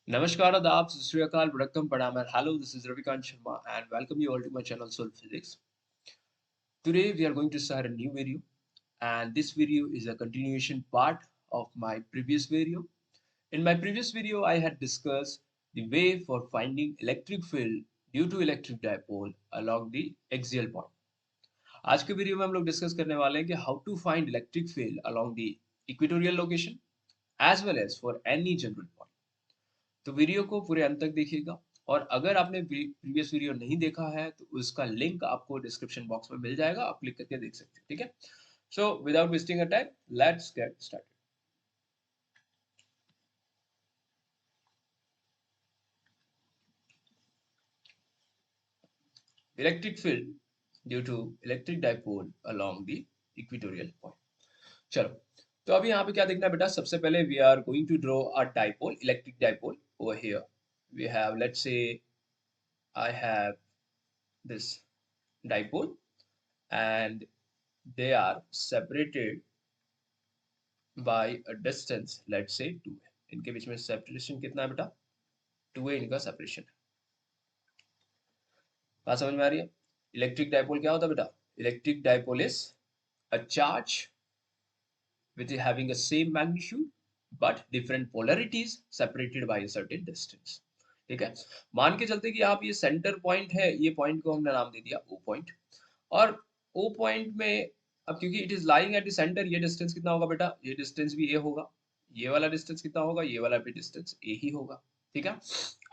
Namaskar, Adab, Sri Akal, Vanakkam, Pranam, and hello, this is Ravikant Sharma, and welcome you all to my channel Soul Physics. Today, we are going to start a new video, and this video is a continuation part of my previous video. In my previous video, I had discussed the way for finding electric field due to electric dipole along the axial point. आज के video में हम लोग discuss करने वाले हैं कि how to find electric field along the equatorial location as well as for any general point. तो वीडियो को पूरे अंत तक देखिएगा और अगर आपने प्रीवियस वीडियो नहीं देखा है तो उसका लिंक आपको डिस्क्रिप्शन बॉक्स में मिल जाएगा, आप क्लिक करके देख सकते हैं। ठीक है, so without wasting a time let's get started. Electric field due to electric dipole along the equatorial point. चलो, तो अभी यहाँ पे क्या देखना है बेटा, सबसे पहले we are going to draw a dipole, electric dipole over here. We have, let's say I have this dipole and they are separated by a distance, let's say 2 है। इनके बीच में सेपरेशन कितना है बेटा, 2 है इनका सेपरेशन है। बात समझ में आ रही है? इलेक्ट्रिक डाइपोल क्या होता है बेटा? Electric dipole is a charge which is having a same magnitude but different polarities separated by a certain distance। ठीक है, मान के चलते कि यहाँ पे ये सेंटर पॉइंट है, ये पॉइंट को हमने नाम दे दिया ओ पॉइंट, और ओ पॉइंट में अब क्योंकि it is lying at the centre, ये डिस्टेंस कितना होगा बेटा, ये डिस्टेंस भी ए होगा, ये वाला डिस्टेंस कितना होगा, ये वाला भी डिस्टेंस ए ही होगा। ठीक है,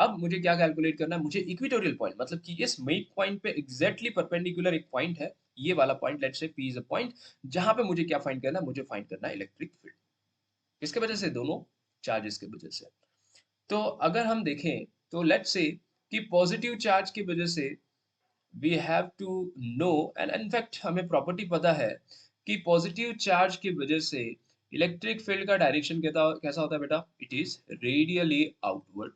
अब मुझे क्या कैलकुलेट करना है, मुझे इक्वेटोरियल पॉइंट मतलब कि इस मिड पॉइंट पे एग्जैक्टली परपेंडिकुलर एक पॉइंट है, ये वाला point, let's say P is a point, जहां पे मुझे क्या फाइंड करना है, मुझे फाइंड करना है इलेक्ट्रिक फील्ड। किसके वजह से? दोनों चार्जेस के वजह से। तो अगर हम देखें तो लेट्स से कि पॉजिटिव चार्ज की वजह से we have to know, and in fact हमें प्रॉपर्टी पता है कि पॉजिटिव चार्ज की वजह से इलेक्ट्रिक फील्ड का डायरेक्शन कैसा होता है बेटा, इट इज रेडियली आउटवर्ड,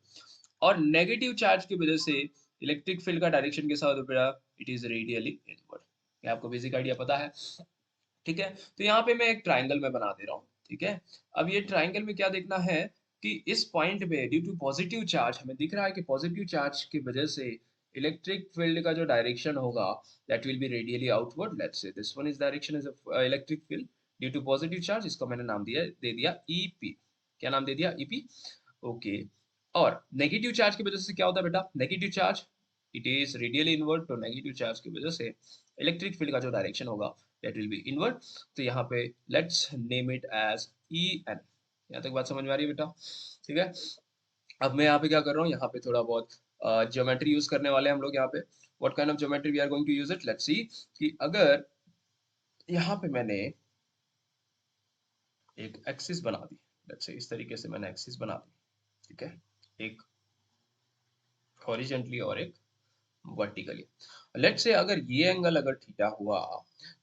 और नेगेटिव चार्ज की वजह से इलेक्ट्रिक फील्ड का डायरेक्शन कैसा होता है बेटा, इट इज रेडियली इनवर्ड। ये आपको बेसिक आइडिया पता है। ठीक है, तो यहाँ पे मैं एक ट्राइंगल में बना दे रहा हूँ। ठीक है, अब ये ट्राइंगल में क्या देखना है कि इस पॉइंट पे ड्यू टू पॉजिटिव चार्ज हमें दिख रहा है कि पॉजिटिव चार्ज की वजह से इलेक्ट्रिक फील्ड का जो डायरेक्शन होगा that will be radially outward. Let's say this one is direction is electric field due to positive charge, इसको मैंने नाम दे दिया ईपी। क्या नाम दे दिया? ईपी। ओके, और नेगेटिव चार्ज की वजह से क्या होता है बेटा, negative charge it is radially inward, तो नेगेटिव चार्ज की वजह से इलेक्ट्रिक फील्ड का जो डायरेक्शन होगा दैट विल बी इनवर्ड। तो यहाँ पे let's name it as E N. यहाँ तक बात समझ में आ रही है बेटा? ठीक है, अब मैं यहाँ पे क्या कर रहा हूँ, यहाँ पे थोड़ा बहुत ज्योमेट्री यूज करने वाले हैं हम लोग। यहाँ पे what kind of geometry we are going to use it, let's see कि अगर यहाँ पे मैंने एक एक्सिस बना दी, लेट्स से इस तरीके से मैंने एक्सिस बना दी। ठीक है, एक हॉरिजेंटली और एक वर्टिकली। लेट्स से अगर ये एंगल अगर थीटा हुआ,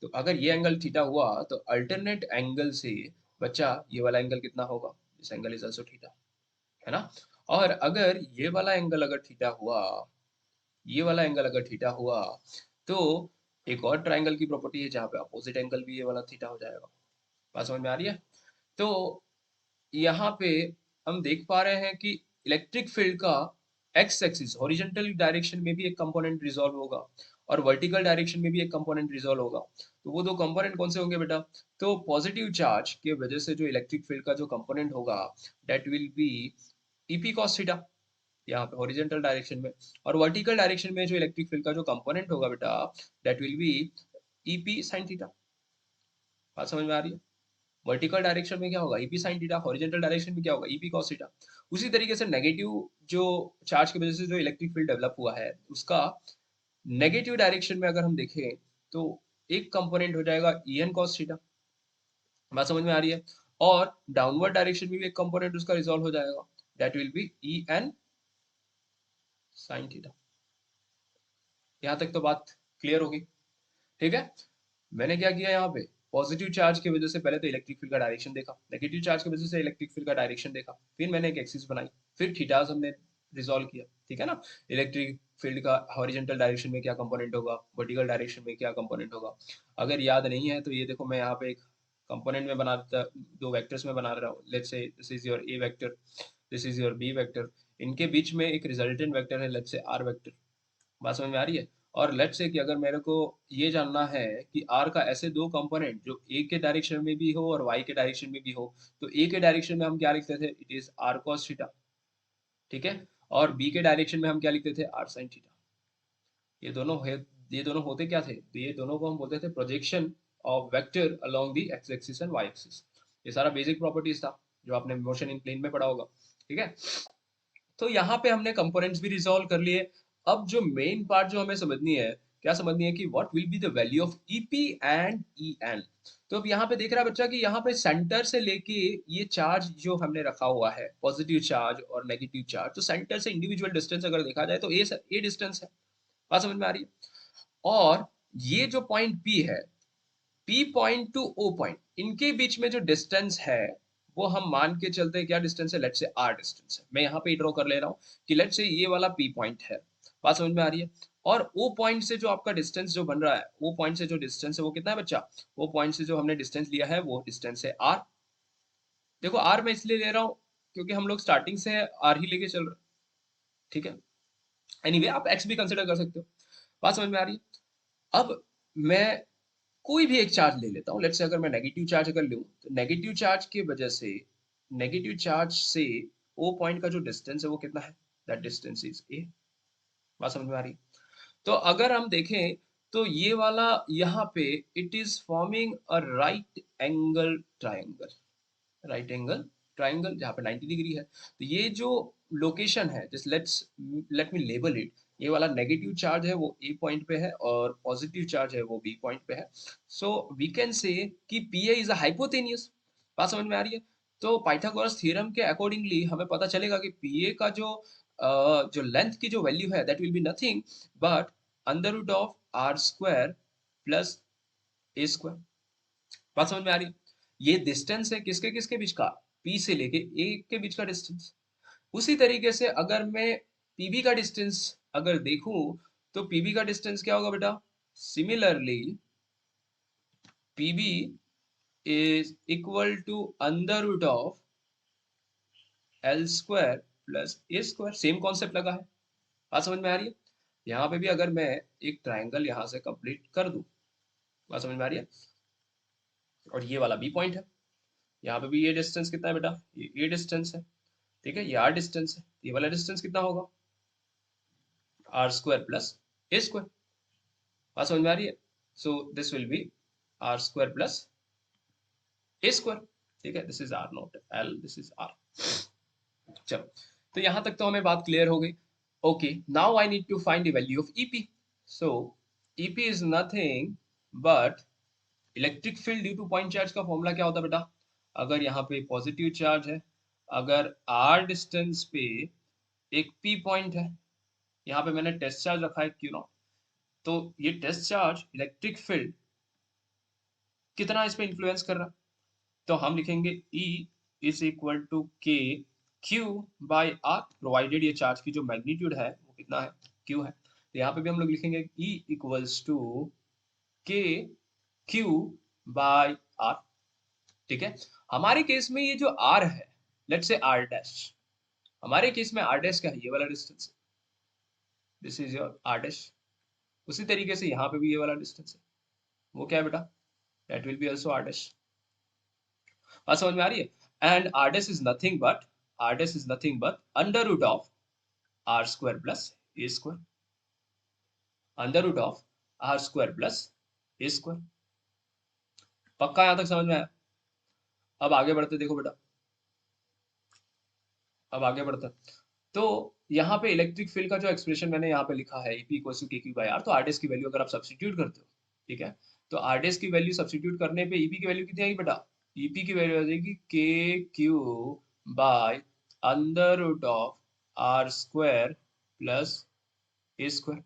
तो अगर ये एंगल थीटा हुआ तो अल्टरनेट एंगल से बच्चा ये वाला एंगल कितना होगा, this angle is also theta, है ना। और अगर ये वाला एंगल अगर थीटा हुआ, ये वाला एंगल अगर थीटा हुआ, तो एक और ट्रायंगल की प्रॉपर्टी है जहां पे अपोजिट एंगल भी ये वाला थीटा हो जाएगा। बात समझ में आ रही है? तो यहाँ पे हम देख पा रहे हैं कि इलेक्ट्रिक फील्ड का एक्स एक्सिस हॉरिजॉन्टल डायरेक्शन में भी एक कंपोनेंट रिजॉल्व होगा और वर्टिकल डायरेक्शन में भी एक कंपोनेंट रिजॉल्व होगा। तो वो दो कंपोनेंट कौन से होंगे बेटा? तो पॉजिटिव चार्ज के वजह से जो इलेक्ट्रिक फील्ड का जो कंपोनेंट होगा that will B EP cos theta, यहाँ पे हॉरिजॉन्टल डायरेक्शन में, और वर्टिकल डायरेक्शन में जो इलेक्ट्रिक फील्ड का जो कंपोनेंट होगा बेटा that will B EP sine theta. बात समझ में आ रही है? वर्टिकल डायरेक्शन में क्या होगा, EP sine theta, horizontal direction में क्या होगा, ईपी कॉस थीटा। उसी तरीके से नेगेटिव जो चार्ज की वजह से जो इलेक्ट्रिक फील्ड डेवलप हुआ है उसका नेगेटिव डायरेक्शन में अगर हम देखें तो एक कंपोनेंट हो जाएगा ई एन कॉस थीटा। बात समझ में आ रही है? और डाउनवर्ड डायरेक्शन में भी एक कंपोनेंट उसका रिजॉल्व हो जाएगा that will be E N sine theta. यहाँ तक तो बात क्लियर होगी। ठीक है, मैंने क्या किया यहाँ पे, पॉजिटिव चार्ज की वजह से पहले तो इलेक्ट्रिक फील्ड का डायरेक्शन देखा, नेगेटिव चार्ज की वजह से इलेक्ट्रिक फील्ड का डायरेक्शन देखा, फिर मैंने एक एक्सिस बनाई, फिर थीटास हमने रिजॉल्व किया। ठीक है ना, इलेक्ट्रिक फील्ड का हॉरिजॉन्टल डायरेक्शन में क्या कंपोनेंट होगा, वर्टिकल डायरेक्शन में क्या कंपोनेंट होगा। अगर याद नहीं है तो ये देखो, मैं यहाँ पे एक कंपोनेंट में बना देता, दो वेक्टर्स में बना रहा हूँ। Let's say this is your A vector, this is your B vector. इनके बीच में एक रिजल्टेंट वेक्टर है, लेट्स से आर वेक्टर। बात समझ में आ रही है? और लेट्स से कि अगर मेरे को ये जानना है कि आर का ऐसे दो कंपोनेंट जो ए के डायरेक्शन में भी हो और वाई के डायरेक्शन में भी हो, तो ए के डायरेक्शन में हम क्या लिखते थे, it is R cos theta, ठीक है, और बी के डायरेक्शन में हम क्या लिखते थे, आर साइन थीटा। ये दोनों है, ये दोनों होते क्या थे, तो ये दोनों को हम बोलते थे projection of vector along the X axis and Y axis. ये सारा बेसिक प्रॉपर्टीज था जो आपने मोशन इन प्लेन में पढ़ा होगा, ठीक है। तो यहाँ पे हमने कंपोनेंट्स भी रिजॉल्व कर लिए। अब जो मेन पार्ट जो हमें समझनी है, क्या समझनी है कि what will be the value of EP and E N. तो अब यहाँ पे देख रहा है बच्चा कि यहाँ पे सेंटर से लेके ये चार्ज जो हमने रखा हुआ है, पॉजिटिव चार्ज और नेगेटिव चार्ज, तो सेंटर से इंडिविजुअल डिस्टेंस अगर देखा जाए तो ए डिस्टेंस है। बात समझ में आ रही है? और ये जो पॉइंट पी है, P point to O point, इनके बीच में जो डिस्टेंस है वो हम मान के चलते हैं क्या डिस्टेंस है, लेट्स से आर डिस्टेंस है। मैं यहाँ पे ड्रॉ कर ले रहा हूँ कि लेट्स से ये वाला पी पॉइंट है। बात समझ में आ रही है? और ओ पॉइंट से जो आपका डिस्टेंस जो बन रहा है, ओ पॉइंट से जो डिस्टेंस है वो कितना है बच्चा, वो पॉइंट से जो हमने डिस्टेंस लिया है वो डिस्टेंस है आर। देखो आर मैं इसलिए ले रहा हूँ क्योंकि हम लोग स्टार्टिंग से आर ही लेके चल रहे हैं, ठीक है। एनीवे आप एक्स भी कंसिडर कर सकते हो। बात समझ में आ रही है? अब मैं कोई भी एक चार्ज ले लेता हूँ, लेट्स से अगर मैं नेगेटिव चार्ज अगर लूँ, तो नेगेटिव चार्ज की वजह से, नेगेटिव चार्ज से ओ पॉइंट का जो डिस्टेंस है वो कितना है, दैट डिस्टेंस इज ए। बात समझ में आ रही है? तो अगर हम देखें तो ये वाला यहाँ पे it is forming a right angle triangle, right angle triangle जहाँ पे 90 डिग्री है। तो ये जो लोकेशन है, just let me label it, ये वाला नेगेटिव चार्ज है वो ए पॉइंट पे है और पॉजिटिव चार्ज है वो बी पॉइंट पे है। सो वी कैन से कि P A is a hypotenuse. बात समझ में आ रही है? तो पाइथागोरस थ्योरम के अकॉर्डिंगली हमें पता चलेगा कि पी ए का जो लेंथ की जो वैल्यू है that will be nothing but under root of R square plus A square. बात समझ में आ रही है? ये डिस्टेंस है किसके किसके बीच का, पी से लेके ए के बीच का डिस्टेंस। उसी तरीके से अगर मैं पीबी का डिस्टेंस अगर देखूं, तो पीबी का डिस्टेंस क्या होगा बेटा, similarly PB is equal to under root of L square plus A square. Same concept लगा है। बात समझ में आ रही है? यहाँ पे भी अगर मैं एक ट्राइंगल यहाँ से कंप्लीट कर दूं, बात समझ में आ रही है, और ये वाला बी पॉइंट है, यहाँ पे भी ये डिस्टेंस कितना है बेटा, ये डिस्टेंस है, ठीक है, ये आर डिस्टेंस है, ये वाला डिस्टेंस कितना होगा, आर स्क्वायर प्लस ए स्क्वायर। बात समझ में आ रही है? So this will be R square plus A square, ठीक है, this is R not L, this is R. चलो, तो यहां तक तो हमें बात क्लियर हो गई। Okay, now I need to find the value of EP. So EP is nothing but electric field due to point charge का फॉर्मूला क्या होता है बेटा, अगर यहाँ पे पॉजिटिव चार्ज है, अगर आर डिस्टेंस पे एक पी पॉइंट है, यहाँ पे मैंने टेस्ट चार्ज रखा है क्यों ना, तो ये टेस्ट चार्ज इलेक्ट्रिक फील्ड कितना इस पे इंफ्लुएंस कर रहा है, तो हम लिखेंगे E इज इक्वल टू के क्यू बाई आर, प्रोवाइडेड ये चार्ज की जो मैग्नीट्यूड है वो कितना है, क्यू है। तो यहाँ पे भी हम लोग लिखेंगे E इक्वल्स टू के क्यू बाई आर, ठीक है। हमारे केस में ये जो आर है, लेट्स से आर डैश, हमारे केस में आर डैश क्या है, ये वाला distance, this is your R dash. उसी तरीके से यहाँ पे भी ये वाला डिस्टेंस है, वो क्या है बेटा, that will be also R dash. बात समझ में आ रही है? And R dash is nothing but, R dash is nothing but under root of R square plus A square, under root of R square plus A square. पक्का यहां तक समझ में आया? अब आगे बढ़ते, देखो बेटा, अब आगे बढ़ते तो यहाँ पे इलेक्ट्रिक फील्ड का जो एक्सप्रेशन मैंने यहाँ पे लिखा है ईपी इक्वल टू के क्यू बाई आर, तो आर डैश की वैल्यू अगर आप सब्स्टिट्यूट करते हो, ठीक है, तो आर डैश की वैल्यू सब्स्टिट्यूट करने पे ईपी की वैल्यू कितनी आएगी बेटा, ईपी की वैल्यू आ जाएगी K Q by under root of R square plus A square.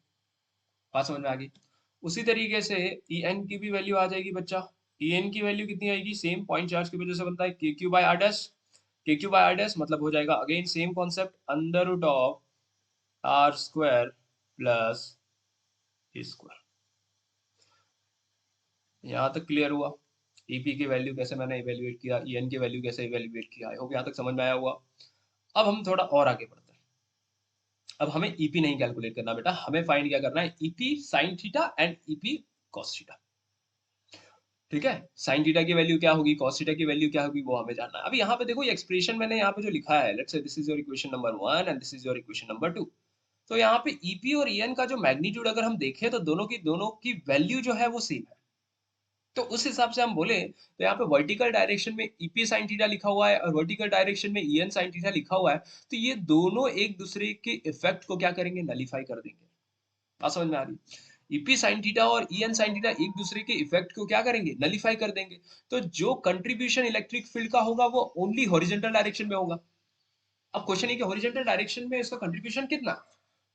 बात समझ में आ गई? उसी तरीके से ई एन की भी वैल्यू आ जाएगी बच्चा, ई एन की वैल्यू कितनी आएगी, सेम पॉइंट चार्ज की वजह से बनता है K Q by R dash, K Q by R dash मतलब हो जाएगा again same concept, under root of R square plus A square. यहाँ तक क्लियर हुआ? ईपी की वैल्यू कैसे मैंने इवेल्युएट किया, ईएन की वैल्यू कैसे इवेल्युएट किया, आई होप यहाँ तक समझ में आया हुआ। अब हम थोड़ा और आगे बढ़ते हैं। अब हमें ईपी नहीं कैलकुलेट करना बेटा, हमें फाइंड क्या करना है, EP sine theta and EP cos theta. ठीक है, साइन थीटा की वैल्यू क्या होगी, कॉस थीटा की वैल्यू क्या होगी, वो हमें जानना है। अभी यहाँ पे देखो ये एक्सप्रेशन मैंने यहाँ पे जो लिखा है, let's say this is your equation number 1 and this is your equation number 2। तो यहाँ पे ईपी और ईएन का जो मैग्नीट्यूड अगर हम देखें तो दोनों की वैल्यू जो है वो सेम है। तो उस हिसाब से हम बोले तो यहाँ पे वर्टिकल डायरेक्शन में ईपी साइन थीटा लिखा हुआ है और वर्टिकल डायरेक्शन में ईएन साइन थीटा लिखा हुआ है। तो ये दोनों एक दूसरे के इफेक्ट को क्या करेंगे, नलीफाई कर देंगे। बात समझ में आ रही, ईपी साइन थीटा और ईएन साइन थीटा एक दूसरे के इफेक्ट को क्या करेंगे, नलीफाई कर देंगे। तो जो कंट्रीब्यूशन इलेक्ट्रिक फील्ड का होगा वो ओनली हॉरिजॉन्टल डायरेक्शन में होगा। अब क्वेश्चन है कि हॉरिजॉन्टल डायरेक्शन में इसका कंट्रीब्यूशन कितना,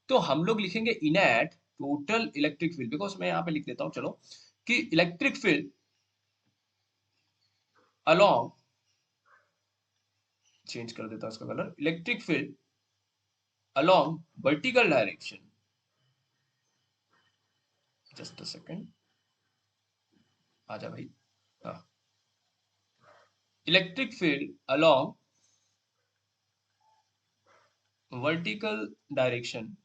तो हम लोग लिखेंगे इनेट टोटल इलेक्ट्रिक फील्ड, बिकॉज मैं यहाँ पे लिख देता हूँ चलो, कि इलेक्ट्रिक फील्ड अलोंग, चेंज कर देता हूँ इसका colour, electric field along vertical direction, just a second, आजा भाई, हाँ, electric field along vertical direction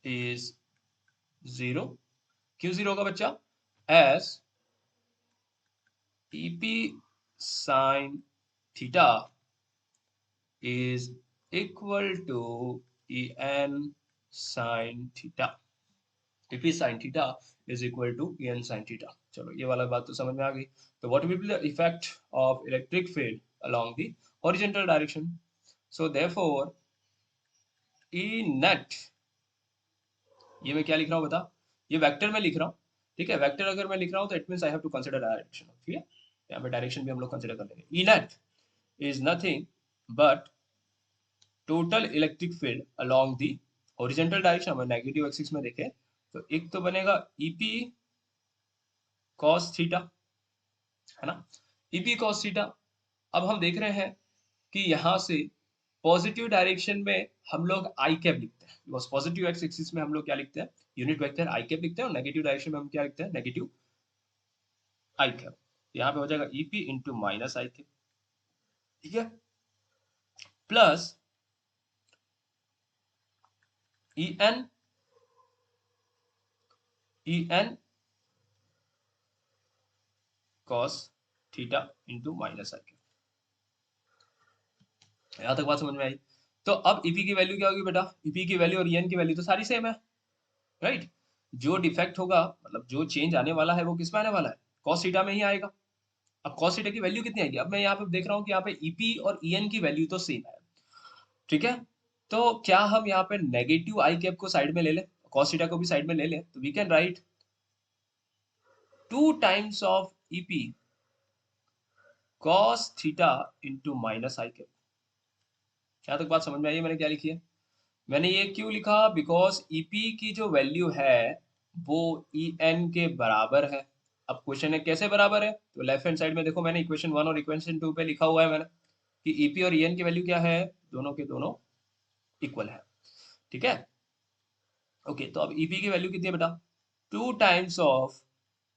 is zero. क्यों जीरो होगा बच्चा, S EP sine theta is equal to En sin theta. If E sin theta is equal to En sin theta. चलो ये वाला बात तो समझ में आ गई। तो what will be the effect of electric field along the horizontal direction? So therefore E net, ये मैं क्या लिख रहा हूँ बता, ये वेक्टर में लिख रहा हूँ। ठीक है, वेक्टर अगर मैं लिख रहा हूँ तो it means I have to consider direction. ठीक है, यहाँ पे डायरेक्शन भी हम लोग कंसीडर कर लेंगे। E net is nothing but total electric field along the horizontal direction, हमें नेगेटिव एक्सिस में देखें तो एक तो बनेगा ईपी कॉस थीटा, है ना, ईपी कॉस थीटा। अब हम देख रहे हैं कि यहाँ से पॉजिटिव डायरेक्शन में हम लोग आई कैप लिखते हैं, बिकॉज पॉजिटिव एक्स एक्सिस में हम लोग क्या लिखते हैं, यूनिट वेक्टर आई कैप लिखते हैं, और नेगेटिव डायरेक्शन में हम क्या लिखते हैं, नेगेटिव आई कैप। यहाँ पे हो जाएगा EP into minus I cap, ठीक है, plus E N cos theta into minus I cap. यहाँ तक बात समझ में आई। तो अब ईपी की वैल्यू क्या होगी बेटा, ईपी की वैल्यू और ईएन की वैल्यू तो सारी सेम है, राइट। जो डिफेक्ट होगा, मतलब जो चेंज आने वाला है वो किस में आने वाला है, कॉस थीटा में ही आएगा। अब कॉस थीटा की वैल्यू कितनी आएगी, अब मैं यहाँ पे देख रहा हूँ कि यहाँ पे ईपी और ईएन की वैल्यू तो सेम है। ठीक है, तो क्या हम यहाँ पे नेगेटिव आई कैप को साइड में ले लें, कॉस थीटा को भी साइड में ले लें, तो we can write 2 times of EP cos theta into minus I cap. यहाँ तक बात समझ में आई है मैंने क्या लिखी है, मैंने ये क्यों लिखा, बिकॉज ईपी की जो वैल्यू है वो ई एन के बराबर है। अब क्वेश्चन है कैसे बराबर है, तो लेफ्ट हैंड साइड में देखो मैंने इक्वेशन 1 और इक्वेशन 2 पे लिखा हुआ है मैंने कि ईपी और ईएन की वैल्यू क्या है, दोनों के दोनों इक्वल है। ठीक है, ओके, तो अब ईपी की वैल्यू कितनी है बेटा, 2 times of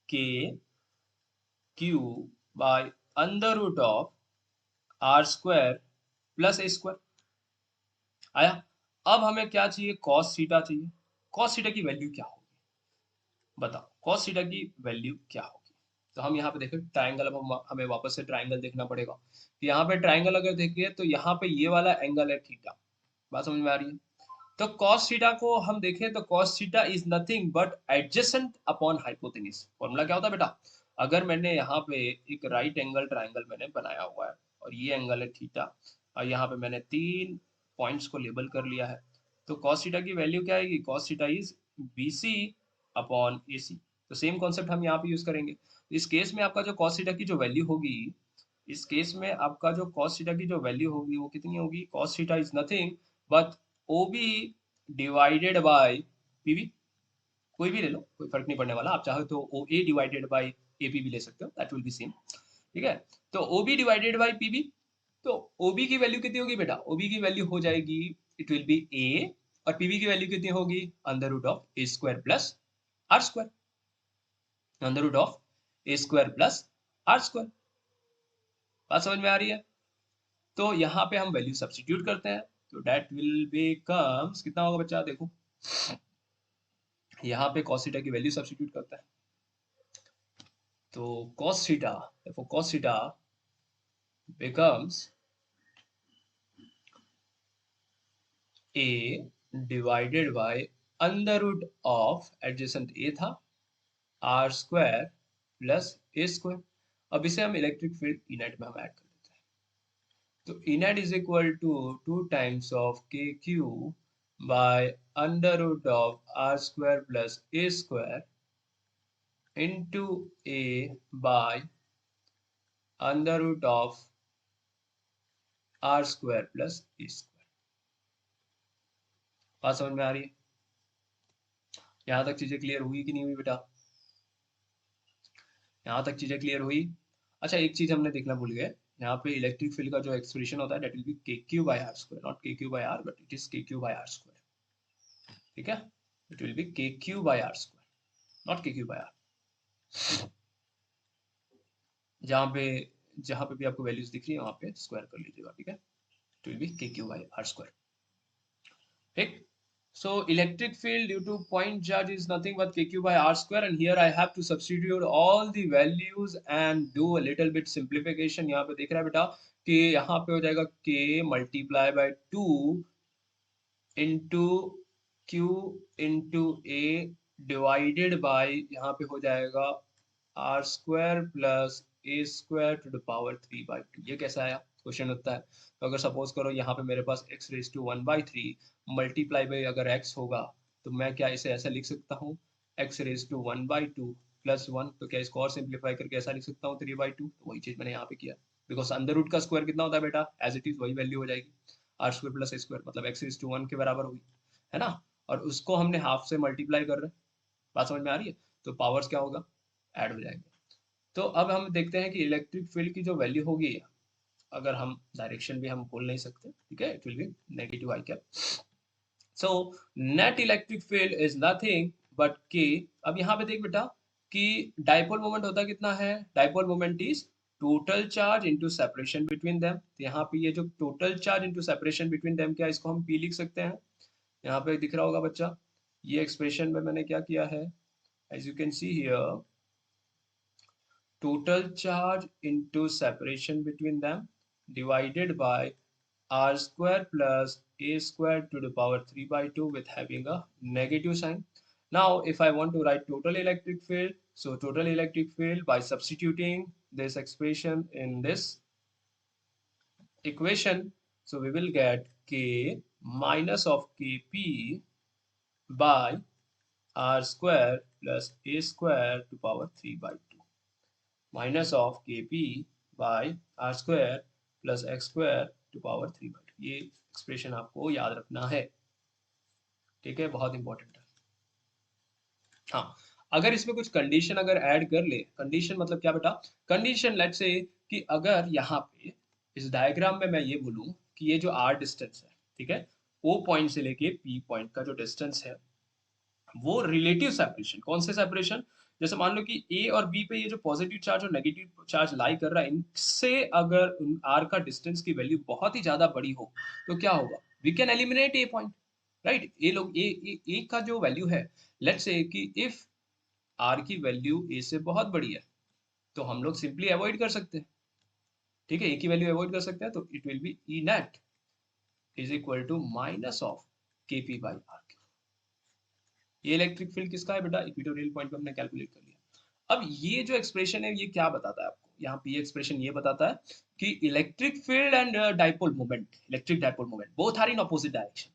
K Q by under root of R square plus A square आया। अब हमें क्या चाहिए, कॉस थीटा चाहिए। कॉस थीटा की वैल्यू क्या होगी बताओ, कॉस थीटा की वैल्यू क्या होगी। तो हम यहाँ पे देखें ट्राइंगल, अब हमें वापस से ट्राइंगल देखना पड़ेगा। तो यहाँ पे ट्राइंगल अगर देखिए तो यहाँ पे ये वाला एंगल है थीटा, बात समझ में आ रही है। तो cos थीटा को हम देखें तो cos theta is nothing but adjacent upon hypotenuse. Formula क्या होता है बेटा, अगर मैंने यहाँ पे एक राइट एंगल ट्राइंगल मैंने बनाया हुआ है और ये एंगल है थीटा, और यहाँ पे मैंने 3 पॉइंट्स को लेबल कर लिया है, तो cos थीटा की वैल्यू क्या आएगी, cos theta is BC upon AC। तो सेम कॉन्सेप्ट हम यहाँ पे यूज करेंगे। इस केस में आपका जो cos थीटा की जो वैल्यू होगी, इस केस में आपका जो cos थीटा की जो वैल्यू होगी वो कितनी होगी, cos theta is nothing but OB divided by PB, कोई भी ले लो, कोई फर्क नहीं पड़ने वाला, आप चाहो तो OA डिवाइडेड बाय AP भी ले सकते हो, दैट विल बी सेम। ठीक है, तो OB डिवाइडेड बाय PB, तो OB की वैल्यू कितनी होगी बेटा, OB की वैल्यू हो जाएगी, इट विल बी A, और PB की वैल्यू कितनी होगी, under root of A square plus R square, under root of A square plus R square. बात समझ में आ रही है। तो यहाँ पे हम वैल्यू सब्स्टिट्यूट करते हैं, तो डेट विल बिकम्स कितना होगा बच्चा, देखो यहाँ पे cos थीटा की वैल्यू सब्स्टिट्यूट करता है, तो cos थीटा, देखो cos theta becomes a divided by under root of adjacent a था r square plus a square. अब इसे हम इलेक्ट्रिक फील्ड इनेट में हम ऐड कर देते हैं, तो E net is equal to 2 times of K Q by under root of R square plus A square into A by under root of R square plus A square. बात समझ में आ रही है? यहाँ तक चीजें क्लियर हुई कि नहीं हुई बेटा? यहाँ तक चीजें क्लियर हुई? अच्छा, एक चीज हमने देखना भूल गए, यहाँ पे इलेक्ट्रिक फील्ड का जो एक्सप्रेशन होता है that will be K Q by R square, not K Q by R but it is K Q by R square. ठीक है, it will be K Q by R square, not K Q by R. जहाँ पे भी आपको values दिख रही है वहां पे स्क्वायर कर लीजिएगा। ठीक है, it will be K Q by R square. ठीक, so electric field due to point charge is nothing but kq by r square, and here I have to substitute all the values and do a little bit simplification। यहाँ पे देख रहा है बेटा कि यहाँ पे हो जाएगा k multiply by 2 into q into a divided by यहाँ पे हो जाएगा r square plus A square to the power 3/2। ये कैसा आया क्वेश्चन होता है? तो अगर सपोज करो यहाँ पे मेरे पास x raise to 1/3 multiply by अगर x होगा तो मैं क्या इसे ऐसा लिख सकता हूँ x रेज टू 1/2 प्लस 1, तो क्या इसको और सिंप्लीफाई करके ऐसा लिख सकता हूँ 3/2। तो वही चीज मैंने यहाँ पे किया, बिकॉज अंडर रूट का स्क्वायर कितना होता है बेटा, एज इट इज वही वैल्यू हो जाएगी, आर स्क्वायर प्लस ए स्क्वायर मतलब x रेज टू 1 के बराबर होगी, है ना? और उसको हमने हाफ से मल्टीप्लाई कर रहे हैं। बात समझ में आ रही है? तो पावर्स क्या होगा, ऐड हो जाएंगे। तो अब हम देखते हैं कि इलेक्ट्रिक फील्ड की जो वैल्यू होगी, अगर हम डायरेक्शन भी हम बोल नहीं सकते, ठीक है, it will B negative I cap. So net electric field is nothing but के। अब यहाँ पे देख बेटा कि डाइपोल मोमेंट होता कितना है, dipole moment is total charge into separation between them. तो यहाँ पे ये जो total charge into separation between them, क्या इसको हम पी लिख सकते हैं? यहाँ पे दिख रहा होगा बच्चा, ये एक्सप्रेशन में मैंने क्या किया है, as you can see here, total charge into separation between them divided by r square plus a square to the power 3/2 with having a negative sign. Now, if I want to write total electric field, so total electric field by substituting this expression in this equation, so we will get k minus of kp by r square plus a square to power 3/2 minus of के P by R square plus X square to power 3/2। ये expression आपको याद रखना है, ठीक है, बहुत important है। हाँ, अगर इसमें कुछ कंडीशन अगर ऐड कर ले, कंडीशन मतलब क्या बेटा, कंडीशन लेट्स से कि अगर यहाँ पे इस डायग्राम में मैं ये बोलूँ कि ये जो आर डिस्टेंस है, ठीक है, ओ पॉइंट से लेके पी पॉइंट का जो डिस्टेंस है वो रिलेटिव सेपरेशन, कौन से सेपरेशन, जैसे मान लो कि ए और बी पे ये जो पॉजिटिव चार्ज और नेगेटिव चार्ज लाई कर रहा है, इनसे अगर आर का डिस्टेंस की वैल्यू बहुत ही ज्यादा बड़ी हो तो क्या होगा, we can eliminate a point, right? ए लोग ए का जो वैल्यू है, लेट्स से कि इफ आर की वैल्यू ए से बहुत बड़ी है तो हम लोग सिंपली अवॉइड कर सकते हैं, ठीक है, ए की वैल्यू अवॉइड कर सकते हैं, तो it will be e net is equal to minus of के पी बाई आर। ये इलेक्ट्रिक फील्ड किसका है बेटा, इक्वेटोरियल पॉइंट पे हमने कैलकुलेट कर लिया। अब ये जो एक्सप्रेशन है ये क्या बताता है आपको, यहाँ पे ये एक्सप्रेशन ये बताता है कि electric field and dipole moment, electric dipole moment both are in opposite direction.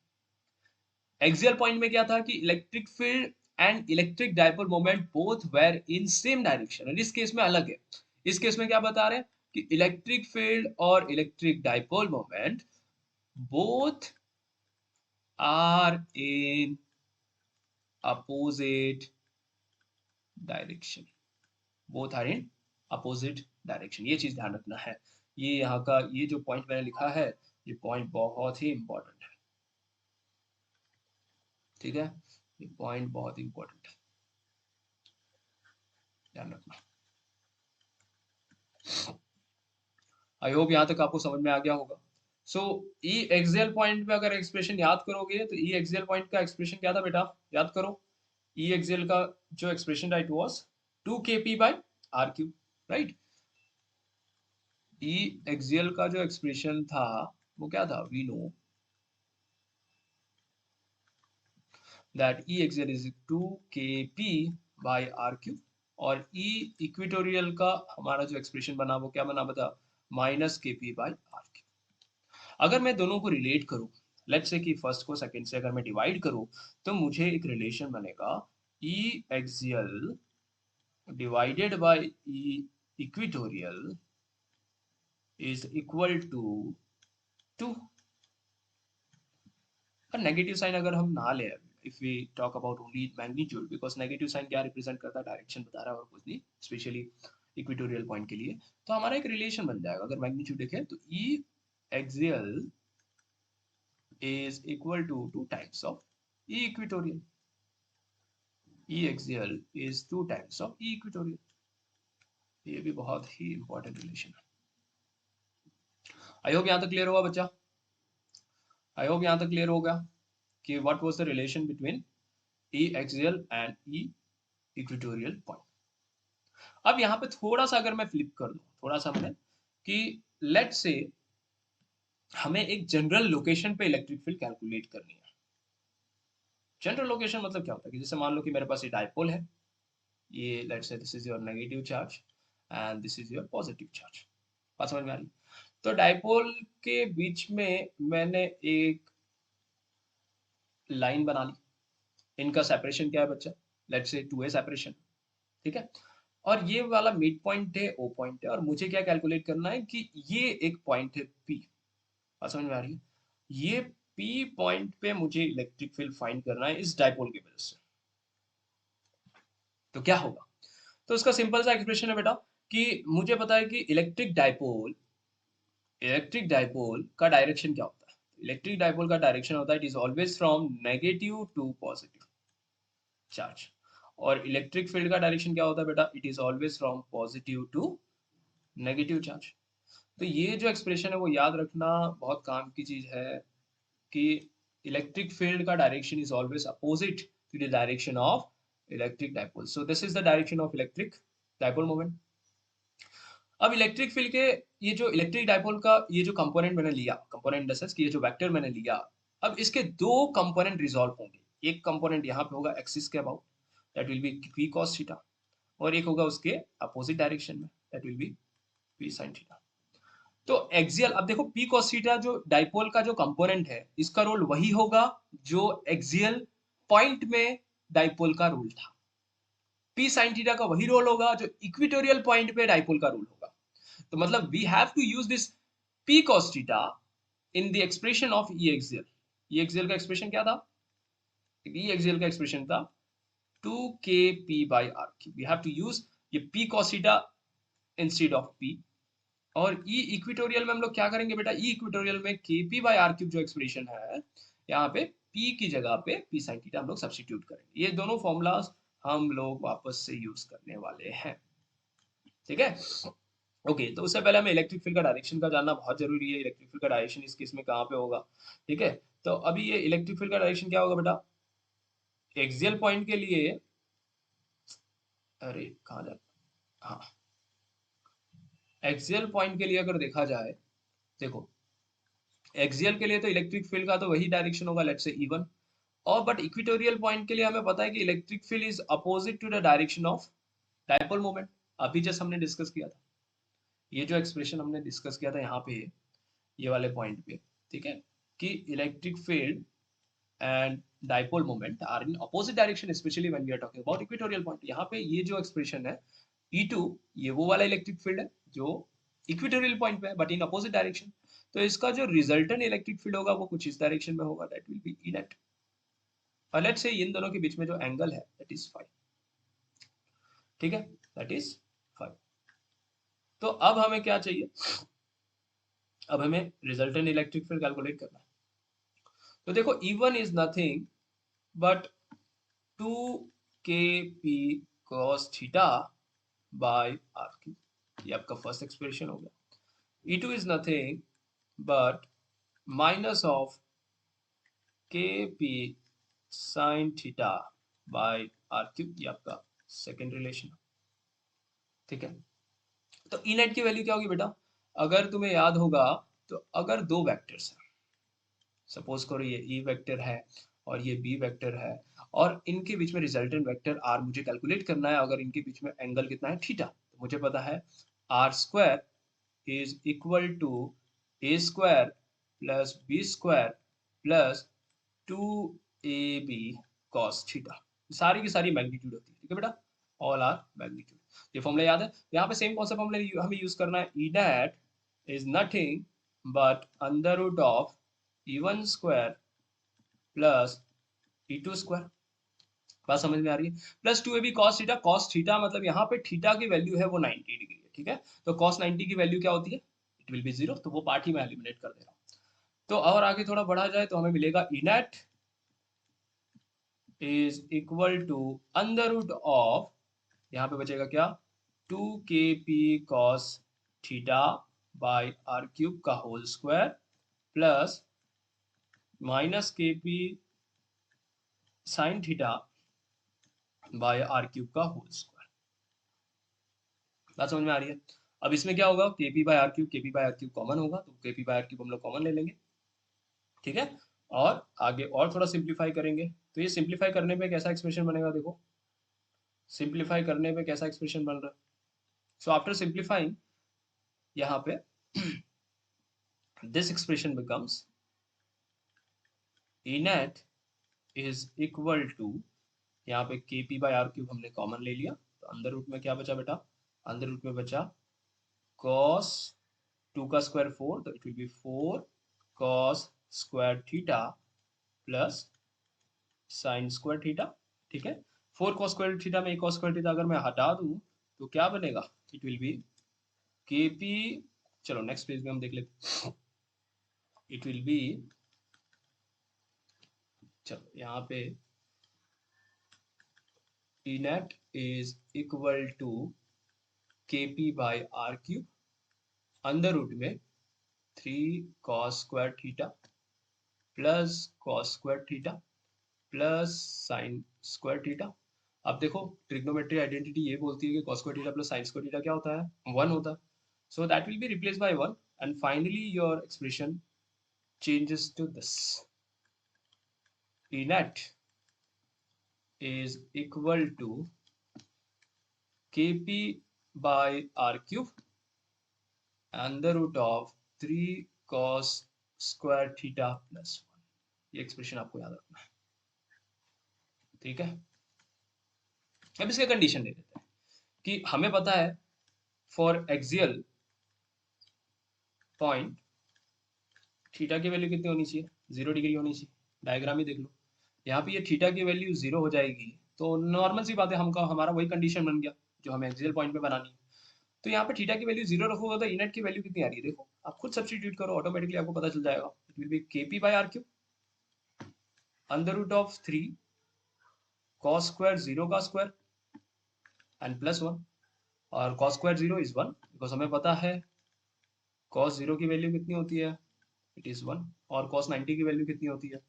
Axial point में क्या था कि electric field and electric dipole moment both were in same direction, and इस केस में अलग है। इस केस में क्या बता रहे हैं कि इलेक्ट्रिक फील्ड और electric dipole moment both are in opposite direction, both are in opposite direction। ये चीज ध्यान रखना है। ये यहाँ का ये जो पॉइंट मैंने लिखा है ये पॉइंट बहुत ही इंपॉर्टेंट है, ठीक है, ये पॉइंट बहुत इंपॉर्टेंट है, ध्यान रखना। आई होप यहाँ तक आपको समझ में आ गया होगा। सो ई एक्सियल पॉइंट पे अगर एक्सप्रेशन याद करोगे तो ई एक्सियल पॉइंट का एक्सप्रेशन क्या था बेटा, याद करो। ई एक्सियल का जो expression right was 2kp by are cube, right. E axial का जो एक्सप्रेशन था वो क्या था, we know that e axial is 2kp by are cube, और ई इक्वेटोरियल का हमारा जो एक्सप्रेशन बना वो क्या बना बता, -kp बाय आर क्यूब। अगर मैं दोनों को रिलेट करूं, लेट्स से कि फर्स्ट को सेकंड से अगर मैं डिवाइड करूं, तो मुझे एक रिलेशन बनेगा E axial divided by E equatorial is equal to 2। और नेगेटिव साइन अगर हम ना ले, if we talk about only magnitude, because negative sign क्या रिप्रेजेंट करता है, डायरेक्शन बता रहा है और कुछ नहीं, स्पेशली इक्वेटोरियल पॉइंट के लिए। तो हमारा एक रिलेशन बन जाएगा, अगर मैग्नीट्यूड देखें तो e axial is equal to 2 times of E equatorial. E axial is 2 times of E equatorial. ये भी बहुत ही इंपॉर्टेंट रिलेशन है। आई होप यहाँ तक क्लियर होगा बच्चा, आई होप यहाँ तक क्लियर होगा कि what was the relation between E axial and E equatorial point. अब यहाँ पे थोड़ा सा अगर मैं फ्लिप कर दूं, थोड़ा सा मैंने कि लेट से हमें एक जनरल लोकेशन पे इलेक्ट्रिक फील्ड कैलकुलेट करनी है। जनरल लोकेशन मतलब क्या होता है कि जैसे मान लो कि मेरे पास ये डायपोल है, ये let's say this is your negative charge and this is your positive charge. बात समझ में आ रही? तो डायपोल के बीच में मैंने एक लाइन बना ली, इनका सेपरेशन क्या है बच्चा, लेट्स से 2a सेपरेशन, ठीक है। और ये वाला मिड पॉइंट है, ओ पॉइंट है, और मुझे क्या कैलकुलेट करना है कि ये एक पॉइंट है P। बात समझ में आ रही है? ये P पॉइंट पे मुझे इलेक्ट्रिक फील्ड फाइंड करना है इस डायपोल की वजह से। तो क्या होगा, तो इसका सिंपल सा एक्सप्रेशन है बेटा कि मुझे पता है कि इलेक्ट्रिक डायपोल का डायरेक्शन क्या होता है। इलेक्ट्रिक डायपोल का डायरेक्शन होता है, it is always from negative to positive charge. और इलेक्ट्रिक फील्ड का डायरेक्शन क्या होता है बेटा, it is always from positive to negative charge. तो ये जो एक्सप्रेशन है वो याद रखना बहुत काम की चीज है कि इलेक्ट्रिक फील्ड का direction is always opposite to the direction of electric dipole. So this is the direction of electric dipole moment. अब इलेक्ट्रिक फील्ड के ये जो इलेक्ट्रिक डायपोल का ये जो कंपोनेंट मैंने लिया, कंपोनेंट इन द सेंस कि ये जो वेक्टर मैंने लिया, अब इसके दो कंपोनेंट रिजॉल्व होंगे। एक कंपोनेंट यहाँ पे होगा एक्सिस के about, that will B p cos theta, और एक होगा उसके अपोजिट डायरेक्शन में, that will B p sin theta. तो एक्सियल, अब देखो p cos थीटा जो डायपोल का जो कंपोनेंट है, इसका रोल वही होगा जो एक्सियल पॉइंट में डायपोल का रोल था। p sin थीटा का वही रोल होगा जो इक्वेटोरियल पॉइंट पे डायपोल का रोल होगा। तो मतलब we have to use this p cos theta in the expression of E axial. E axial का एक्सप्रेशन क्या था, ई एक्सियल का एक्सप्रेशन था 2kp by r cube. We have to use ये p cos theta instead of p। और e equatorial में हम लोग क्या करेंगे बेटा, ई इक्वेटोरियल में kp by r क्यूब जो एक्सप्रेशन है, यहाँ पे p की जगह पे p sin थीटा हम लोग सब्स्टिट्यूट करेंगे। ये दोनों फॉर्मूलाज हम लोग वापस से यूज करने वाले हैं, ठीक है। ओके तो उससे पहले हमें इलेक्ट्रिक फील्ड का डायरेक्शन का जानना बहुत जरूरी है। इलेक्ट्रिक फील्ड का डायरेक्शन इस केस में कहाँ पे होगा, ठीक है। तो अभी ये इलेक्ट्रिक फील्ड का डायरेक्शन क्या होगा बेटा, एक्सियल पॉइंट के लिए, अरे कहाँ जा, हाँ, एक्सियल पॉइंट के लिए अगर देखा जाए, देखो एक्सियल के लिए तो इलेक्ट्रिक फील्ड का तो वही डायरेक्शन होगा, लेट्स से E1। और बट इक्वेटोरियल पॉइंट के लिए हमें पता है कि electric field is opposite to the direction of dipole moment. अभी जस्ट हमने डिस्कस किया था, ये जो एक्सप्रेशन हमने डिस्कस किया था यहाँ पे, ये वाले पॉइंट पे, ठीक है, कि electric field and dipole moment are in opposite direction, especially when we are talking about equatorial point। यहाँ पे ये जो एक्सप्रेशन है E2, ये वो वाला इलेक्ट्रिक फील्ड है जो इक्वेटोरियल पॉइंट पे है बट इन अपोजिट डायरेक्शन। तो इसका जो रिजल्टेंट इलेक्ट्रिक फील्ड होगा वो कुछ इस डायरेक्शन में होगा, that will be e net. और लेट्स से इन दोनों के बीच में जो एंगल है दैट इज 5, ठीक है, दैट इज 5। तो अब हमें क्या चाहिए, अब हमें रिजल्टेंट इलेक्ट्रिक फील्ड कैलकुलेट करना है। तो देखो E1 is nothing but 2kp cos theta by are cube, ये आपका फर्स्ट एक्सप्रेशन हो गया। E2 is nothing but minus of के P sine theta by are cube, ये आपका सेकेंड रिलेशन। ठीक है, तो ई नेट की वैल्यू क्या होगी बेटा? अगर तुम्हें याद होगा तो अगर दो वेक्टर्स हैं, सपोज करो ये ई वेक्टर है और ये बी वेक्टर है, और इनके बीच में रिजल्टेंट वेक्टर आर मुझे कैलकुलेट करना है, अगर इनके बीच में एंगल कितना है? थीटा। तो मुझे पता है r square is equal to a square plus b square plus 2ab cos theta. सारी की सारी मैग्नीट्यूड होती है, ठीक है बेटा, ऑल आर मैग्नीट्यूड। ये फॉर्मूला याद है? यहाँ पे सेम कॉन्सेप्ट हमें यूज करना है। E net is nothing but under root of E1 square plus E2 square. बात समझ में आ रही है? Plus 2ab cos theta. cos theta मतलब यहाँ पे थीटा की वैल्यू है वो 90 डिग्री है, ठीक है। तो cos 90 की वैल्यू क्या होती है? इट विल बी जीरो, तो वो पार्ट ही मैं एलिमिनेट कर दे रहा हूँ। तो और आगे थोड़ा बढ़ा जाए तो हमें मिलेगा E net is equal to under root of, यहाँ पे बचेगा क्या? 2kp cos theta by are cube का whole square plus minus kp sine theta by are cube का होल स्क्वायर। बात समझ में आ रही है? अब इसमें क्या होगा? Kp by are cube, kp by are cube common होगा, तो केपी बाय आर क्यूब हम लोग कॉमन ले लेंगे, ठीक है। और आगे और थोड़ा सिंप्लीफाई करेंगे, तो ये सिंप्लीफाई करने पे कैसा एक्सप्रेशन बनेगा? देखो, सिंप्लीफाई करने पे कैसा एक्सप्रेशन बन रहा है। सो आफ्टर सिंप्लीफाइंग, यहाँ पे this expression becomes e net is equal to, यहाँ पे k P by are cube हमने कॉमन ले लिया, तो अंदर रूट में क्या बचा बेटा? अंदर रूट में बचा कॉस 2 का स्क्वायर 4, तो it will B 4 cos square theta plus sine square theta, ठीक है। 4 कॉस स्क्वायर थीटा में एक कॉस स्क्वायर थीटा अगर मैं हटा दूं तो क्या बनेगा? इट विल बी के पी, चलो नेक्स्ट पेज में हम देख लेते। इट विल बी, चलो यहाँ पे e net is equal to k P by are cube under root में 3 cos square theta plus cos square theta plus sine square theta. अब देखो, ट्रिग्नोमेट्री आइडेंटिटी ये बोलती है कि cos square theta plus sine square theta क्या होता है? 1 होता है। So that will be replace by 1 and finally your expression changes to this. E net is equal to kp by r cube and the root of 3 cos square theta plus 1। ये expression आपको याद रखना है, ठीक है। अब इसके condition दे देते हैं कि हमें पता है फॉर एक्सियल पॉइंट थीटा की वैल्यू कितनी होनी चाहिए? 0 डिग्री होनी चाहिए। डायग्राम ही देख लो, यहाँ पे ये थीटा की वैल्यू 0 हो जाएगी, तो नॉर्मल सी बात है, हमका हमारा वही कंडीशन बन गया जो हमें एक्सियल पॉइंट पे बनानी है। तो यहाँ पे थीटा की वैल्यू 0 रखोगे तो इनेट की वैल्यू कितनी आ रही है? देखो, आप खुद सब्सटीट्यूट करो, ऑटोमेटिकली आपको पता चल जाएगा। It will be kp by are cube under root of 3 cos square 0 का स्क्वायर एंड प्लस 1। और cos स्क्वायर 0 इज 1, बिकॉज हमें पता है cos 0 की वैल्यू कितनी होती है? It is 1। और cos 90 की वैल्यू कितनी होती है?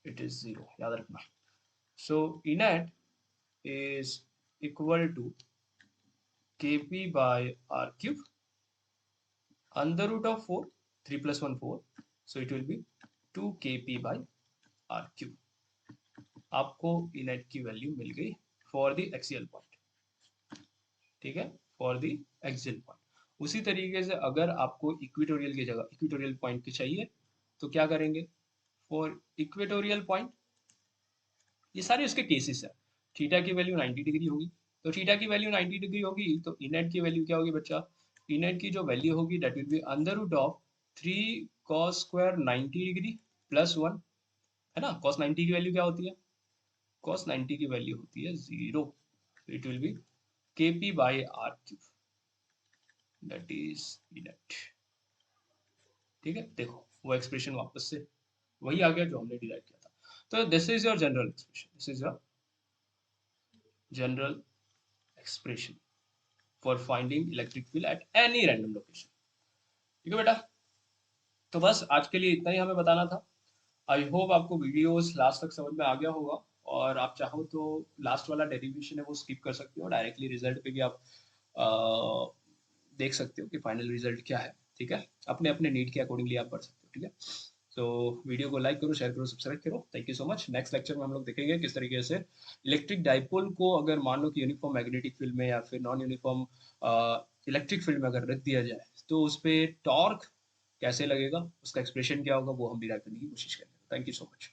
इट इज 0, याद रखना। So E net is equal to kp by r cube under root of 4, 3 plus 1 4, so it will be 2 kp by r cube। आपको इनेट की वैल्यू मिल गई फॉर द एक्सियल पॉइंट, ठीक है, फॉर द एक्सियल पॉइंट। उसी तरीके से अगर आपको इक्वेटोरियल की जगह इक्वेटोरियल पॉइंट की चाहिए तो क्या करेंगे? फॉर इक्वेटोरियल पॉइंट, ये सारे उसके केसेस है। थीटा की वैल्यू 90 डिग्री होगी, तो थीटा की वैल्यू 90 डिग्री होगी, तो इनेट की वैल्यू क्या होगी बच्चा? इनेट की जो वैल्यू होगी that will be under root of 3 cos square 90 degree plus 1, है ना। cos 90 की वैल्यू क्या होती है? cos 90 की वैल्यू होती है 0, तो it will be kp by are cube, that is e net, ठीक है। देखो, वो एक्सप्रेशन वापस से वही आ गया जो हमने डिराइव किया था। तो this is your general expression, this is your general expression for finding electric field at any random location, ठीक है बेटा। तो बस आज के लिए इतना ही हमें बताना था। आई होप आपको वीडियोस लास्ट तक समझ में आ गया होगा, और आप चाहो तो लास्ट वाला डेरिवेशन है वो स्किप कर सकते हो, डायरेक्टली रिजल्ट पे भी आप अ, देख सकते हो कि फाइनल रिजल्ट क्या है। ठीक है, अपने अपने नीड के अकॉर्डिंगली आप पढ़ सकते हो। ठीक है, तो वीडियो को लाइक करो, शेयर करो, सब्सक्राइब करो। Thank you so much. Next lecture में हम लोग देखेंगे किस तरीके से इलेक्ट्रिक डाइपोल को अगर मान लो कि यूनिफॉर्म मैग्नेटिक फील्ड में या फिर नॉन यूनिफॉर्म इलेक्ट्रिक फील्ड में अगर रख दिया जाए तो उस पर टॉर्क कैसे लगेगा, उसका एक्सप्रेशन क्या होगा, वो हम डिराइव करने की कोशिश करेंगे। Thank you so much.